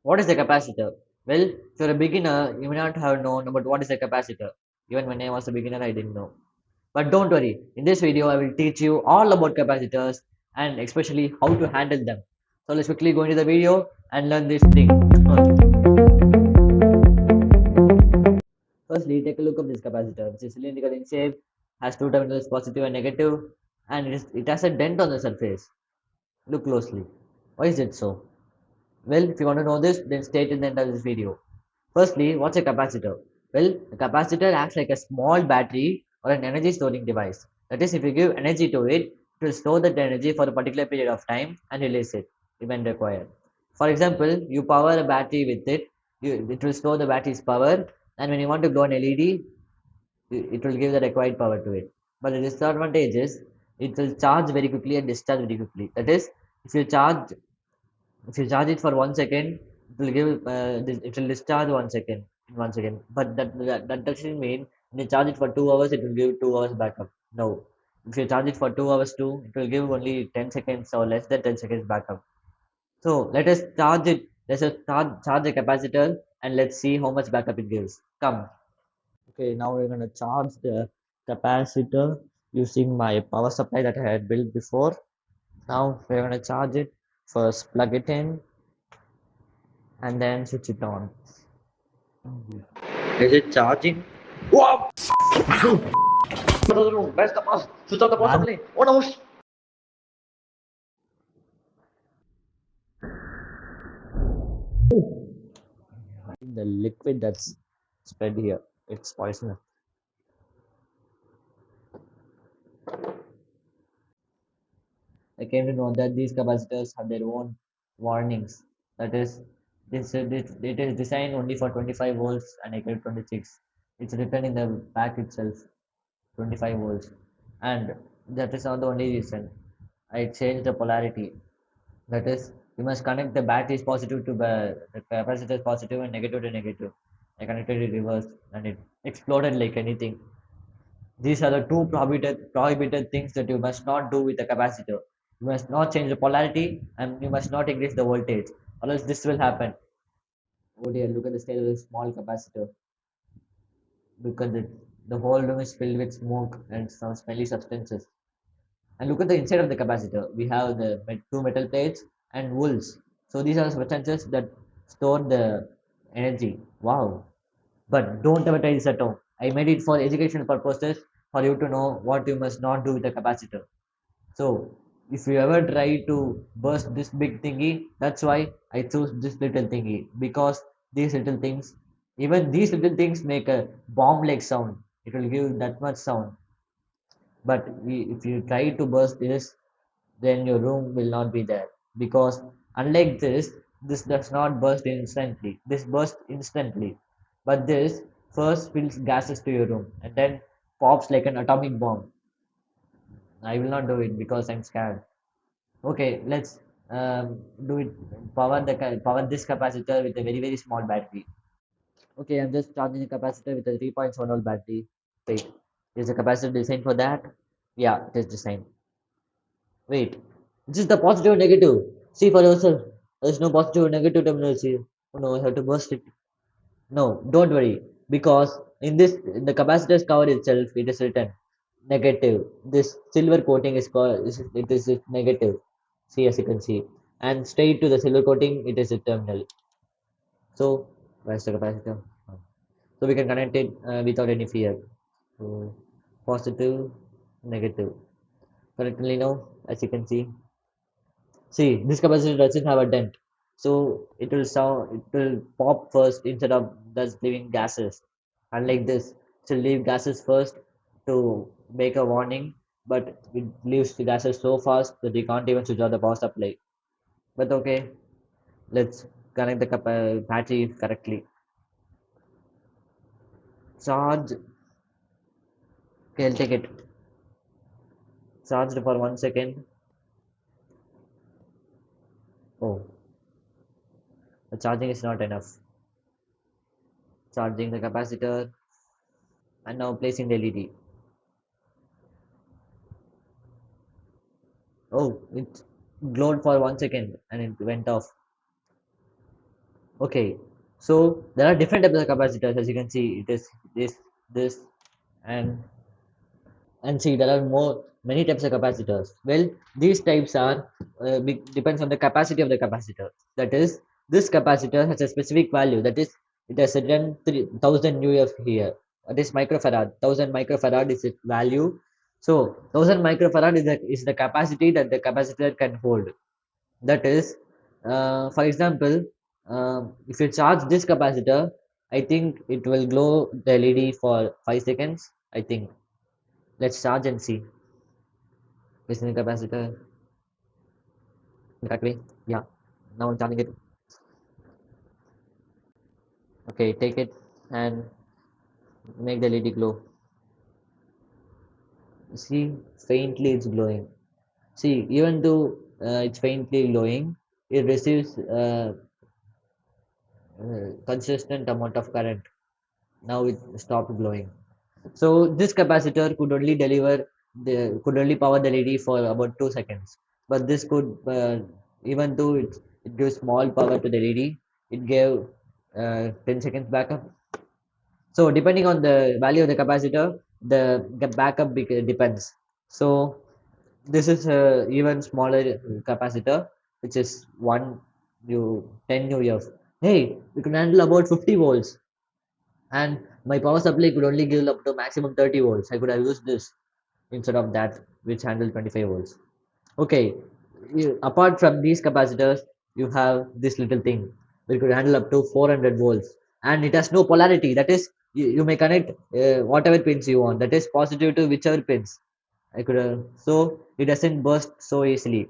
What is a capacitor? Well, if you're a beginner, you may not have known about what is a capacitor. Even when I was a beginner, I didn't know. But don't worry, in this video, I will teach you all about capacitors and especially how to handle them. So let's quickly go into the video and learn this thing. Firstly, take a look of this capacitor. It is cylindrical in shape, has two terminals, positive and negative, and it has a dent on the surface. Look closely. Why is it so? Well, if you want to know this, then stay till the end of this video. Firstly, what's a capacitor? Well, a capacitor acts like a small battery or an energy storing device. That is, if you give energy to it, it will store that energy for a particular period of time and release it when required. For example, you power a battery with it, it will store the battery's power, and when you want to blow an LED, it will give the required power to it. But the disadvantage is it will charge very quickly and discharge very quickly. That is, if you charge if you charge it for 1 second, it will give it will discharge 1 second in 1 second. But that doesn't mean when you charge it for 2 hours, it will give 2 hours backup. No. If you charge it for 2 hours too, it will give only 10 seconds or less than 10 seconds backup. So let us charge it. Let us charge the capacitor and let's see how much backup it gives. Come. Okay, now we're gonna charge the capacitor using my power supply that I had built before. Now we're gonna charge it. First plug it in and then switch it on. Is it charging? Wow! Where's the power? Switch on the power supply. Oh no! The liquid that's spread here, it's poisonous. I came to know that these capacitors have their own warnings. That is, it is designed only for 25 volts and I get 26. It's written in the back itself, 25 volts. And that is not the only reason. I changed the polarity. That is, you must connect the batteries positive to the capacitors positive and negative to negative. I connected it reverse and it exploded like anything. These are the two prohibited things that you must not do with a capacitor. You must not change the polarity and you must not increase the voltage, or else this will happen. Oh dear, look at the state of this small capacitor. Look at it. The whole room is filled with smoke and some smelly substances. And look at the inside of the capacitor. We have the two metal plates and wools. So these are substances that store the energy. Wow. But don't ever try this at home. I made it for educational purposes for you to know what you must not do with a capacitor. So if you ever try to burst this big thingy, that's why I chose this little thingy, because these little things, even these little things make a bomb like sound. It will give that much sound. But if you try to burst this, then your room will not be there, because unlike this does not burst instantly. This bursts instantly, but this first spills gases to your room and then pops like an atomic bomb. I will not do it because I'm scared. Okay, let's do it. Power this capacitor with a very small battery. Okay, I'm just charging the capacitor with a 3.7 volt battery. Wait, is the capacitor designed for that? Yeah, it is designed. Wait, this is the positive and negative. See for yourself. There's no positive or negative terminals here. Oh no, I have to burst it. No, don't worry. Because in the capacitor's cover itself, it is written negative. This silver coating is called, it is negative. See, as you can see. And straight to the silver coating, it is a terminal. So, where's the capacitor? So we can connect it without any fear. So, positive, negative. Currently now, as you can see. See, this capacitor doesn't have a dent, so it will pop first instead of just leaving gases. Unlike this, it will leave gases first to make a warning, but it leaves the gases so fast that you can't even switch off the power supply. But okay, let's connect the battery correctly. Charge. Okay, I'll take it. Charged for 1 second. Oh, the charging is not enough. Charging the capacitor and now placing the LED. Oh, it glowed for 1 second and it went off. Okay, so there are different types of capacitors. As you can see, it is this, and see there are many types of capacitors. Well, these types are depends on the capacity of the capacitor. That is, this capacitor has a specific value. That is, it has written 3000 uf here. That is microfarad. 1000 microfarad is its value. So 1000 microfarad is the capacity that the capacitor can hold. That is, for example, if you charge this capacitor, I think it will glow the LED for 5 seconds. I think. Let's charge and see. Listening capacitor. Exactly. Yeah. Now I'm charging it. Okay, take it and make the LED glow. See, faintly it's glowing. See, even though it's faintly glowing, it receives consistent amount of current. Now it stopped glowing. So this capacitor could only power the LED for about 2 seconds. But this could, even though it gives small power to the LED, it gave 10 seconds backup. So depending on the value of the capacitor, the backup depends. So this is a even smaller capacitor, which is 10 UF. Hey, we can handle about 50 volts, and my power supply could only give up to maximum 30 volts. I could have used this instead of that, which handle 25 volts. Okay, apart from these capacitors, you have this little thing which could handle up to 400 volts, and it has no polarity. That is, you may connect whatever pins you want. That is positive to whichever pins. I could so it doesn't burst so easily.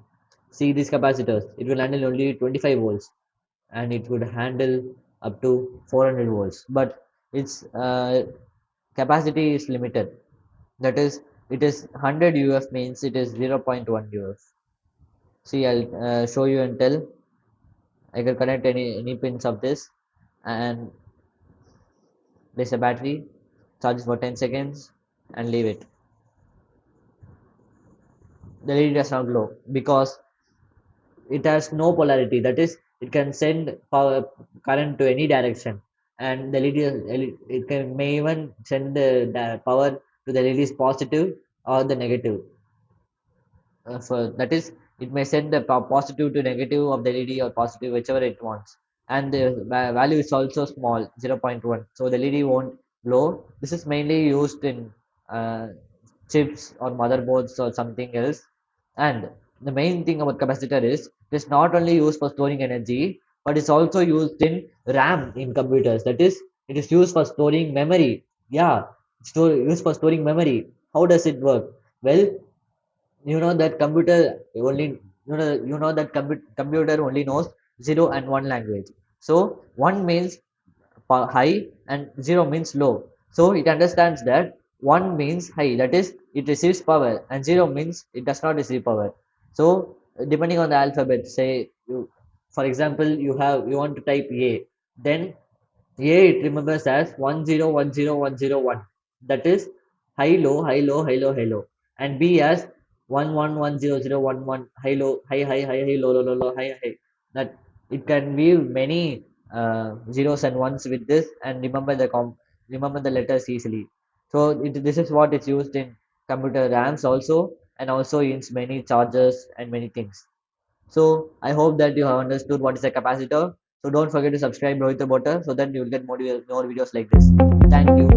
See these capacitors, it will handle only 25 volts, and it would handle up to 400 volts. But its capacity is limited. That is, it is 100 UF means it is 0.1 UF. See, I'll show you and tell. I can connect any pins of this, and place a battery, charge for 10 seconds, and leave it. The LED does not glow because it has no polarity. That is, it can send power current to any direction, and the LED it can may even send the power to the LED's positive or the negative. So that is, it may send the positive to negative of the LED or positive whichever it wants, and the value is also small, 0.1. So the LED won't glow. This is mainly used in uh, chips or motherboards or something else. And the main thing about capacitor is it is not only used for storing energy, but it's also used in RAM in computers. That is, it is used for storing memory. Yeah, used for storing memory. How does it work? Well, you know that computer only knows 0 and 1 language. So 1 means high and 0 means low. So it understands that 1 means high, that is it receives power, and 0 means it does not receive power. So depending on the alphabet, say you, for example, you want to type a, then a it remembers as 1010101. That is high low high low high low high low. And B as 11100111 high low high high high high low low low low high high. That it can weave many zeros and ones with this and remember the letters easily. So this is what is used in computer RAMs also, and also in many chargers and many things. So I hope that you have understood what is a capacitor. So don't forget to subscribe Rohit Bota so that you will get more videos like this. Thank you.